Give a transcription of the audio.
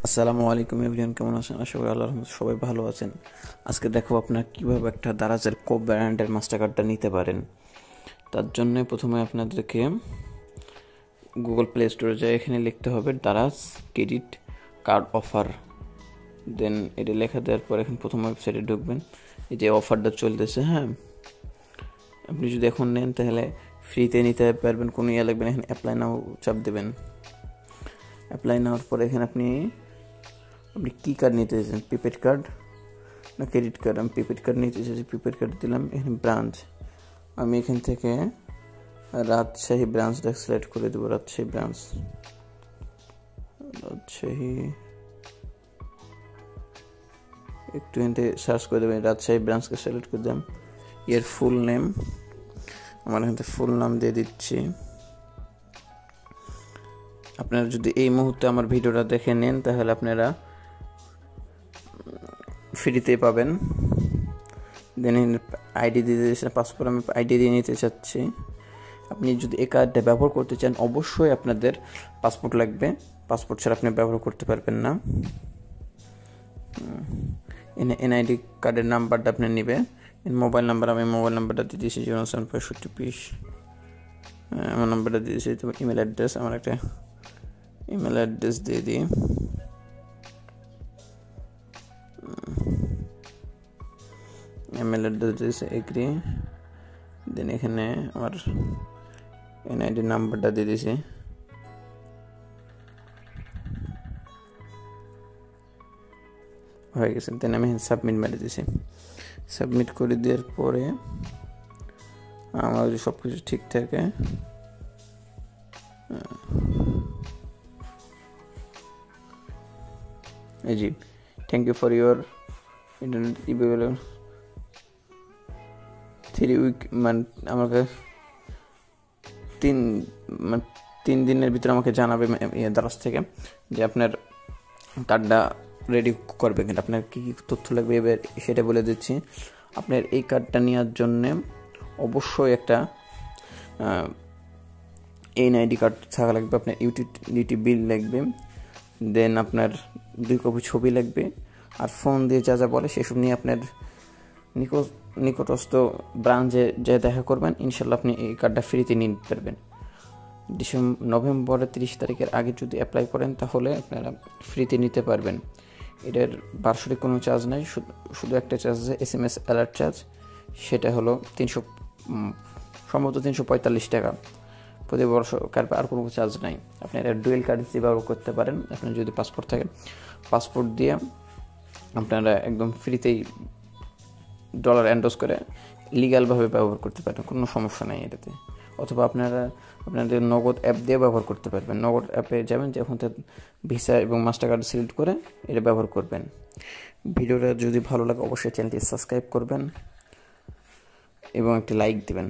আসসালামু আলাইকুম এভরিওয়ান, কেমন আছেন? আশা করি আল্লাহর রহমতে সবাই ভালো আছেন। আজকে দেখো আপনারা কীভাবে একটা দারাজের কোপ ব্র্যান্ডের মাস্টার কার্ডটা নিতে পারেন। তার জন্য প্রথমে আপনাদেরকে গুগল প্লে স্টোরে যাই, এখানে লিখতে হবে দারাজ ক্রেডিট কার্ড অফার। দেন এটা লেখা দেওয়ার পর এখন প্রথম ওয়েবসাইটে ঢুকবেন। এই যে অফারটা চলতেছে, হ্যাঁ, আপনি যদি এখন নেন তাহলে ফ্রিতে নিতে পারবেন, কোনো লাগবে না। এখানে অ্যাপ্লাই নাও চাপ দেবেন। অ্যাপ্লাই নেওয়ার পরে এখানে আপনি কী কার্ড নিতে চাইছেন, প্রিপেড কার্ড না ক্রেডিট কার্ড? আমি প্রিপেড কার্ড নিতে চাইছি, প্রিপেড কার্ড দিলাম। এখানে ব্রাঞ্চ আমি এখান থেকে রাজশাহী ব্রাঞ্চটা সিলেক্ট করে দেবো। রাজশাহী একটু এখান থেকে সার্চ করে দেবেন, রাজশাহী ব্রাঞ্চকে সিলেক্ট করে দিলাম। এর ফুল নেম আমার এখান থেকে ফুল নাম দিয়ে দিচ্ছি। আপনারা যদি এই মুহূর্তে আমার ভিডিওটা দেখে নেন তাহলে আপনারা ফ্রিতে পাবেন। দেন আইডি দিয়ে দিয়েছেন, পাসপোর্ট আমি আইডি দিয়ে নিতে চাচ্ছি। আপনি যদি এই কার্ডটা ব্যবহার করতে চান অবশ্যই আপনাদের পাসপোর্ট লাগবে, পাসপোর্ট ছাড়া আপনি ব্যবহার করতে পারবেন না। এনআইডি কার্ডের নাম্বারটা আপনি নেবে। মোবাইল নাম্বার আমি মোবাইল নাম্বারটা দিয়ে দিয়েছি 076520। আমার নাম্বারটা দিয়ে দিয়েছি। তোমার ইমেল অ্যাড্রেস, আমার একটা ইমেল অ্যাড্রেস দিয়ে দিই। ইমেল অ্যাড্রেস দিয়েছে এগ্রি। দেন এখানে আমার এনআইডি নাম্বারটা দিয়ে দিয়েছি। হয়ে গেছে। দেন আমি সাবমিট মেরে দিয়েছি। সাবমিট করে দেওয়ার পরে আমার যদি সব কিছু ঠিক থাকে এই জি, thank you for your internet available 3 week, মানে আমাকে 3 দিনের ভিতরে আমাকে জানাবে দারাজ থেকে যে আপনার কার্ডটা রেডি করবে কিনা, আপনার কী কী তথ্য লাগবে এবার সেটা বলে দিচ্ছি। আপনার এই কার্ডটা নেওয়ার জন্যে অবশ্যই একটা এনআইডি কার্ড থাকা লাগবে, আপনার ইউটিলিটি বিল লাগবে, দেন আপনার 2 কপি ছবি লাগবে, আর ফোন দিয়ে যা যা বলে সেসব নিয়ে আপনার নিকটস্থ ব্রাঞ্চে যা দেখা করবেন, ইনশাল্লাহ আপনি এই কার্ডটা ফ্রিতে নিতে পারবেন। নভেম্বরের 30 তারিখের আগে যদি অ্যাপ্লাই করেন তাহলে আপনারা ফ্রিতে নিতে পারবেন। এটার বার্ষিক কোনো চার্জ নাই, শুধু একটা চার্জ আছে, SMS অ্যালার্ট চার্জ। সেটা হলো সম্ভবত 345 টাকা প্রতি বর্ষ। আর কোনো চার্জ নাই। আপনি এটা ডুয়েল কারেন্সি ব্যবহার করতে পারেন। আপনার যদি পাসপোর্ট থাকে, পাসপোর্ট দিয়ে আপনারা একদম ফ্রিতেই ডলার এন্ডোজ করে লিগ্যালভাবে ব্যবহার করতে পারেন, কোনো সমস্যা নেই এটাতে। অথবা আপনাদের নগদ অ্যাপ দিয়ে ব্যবহার করতে পারবেন। নগদ অ্যাপে যাবেন, যখন ভিসা এবং মাস্টার কার্ড সিলেক্ট করে এটা ব্যবহার করবেন। ভিডিওটা যদি ভালো লাগে অবশ্যই চ্যানেলটি সাবস্ক্রাইব করবেন এবং একটি লাইক দেবেন।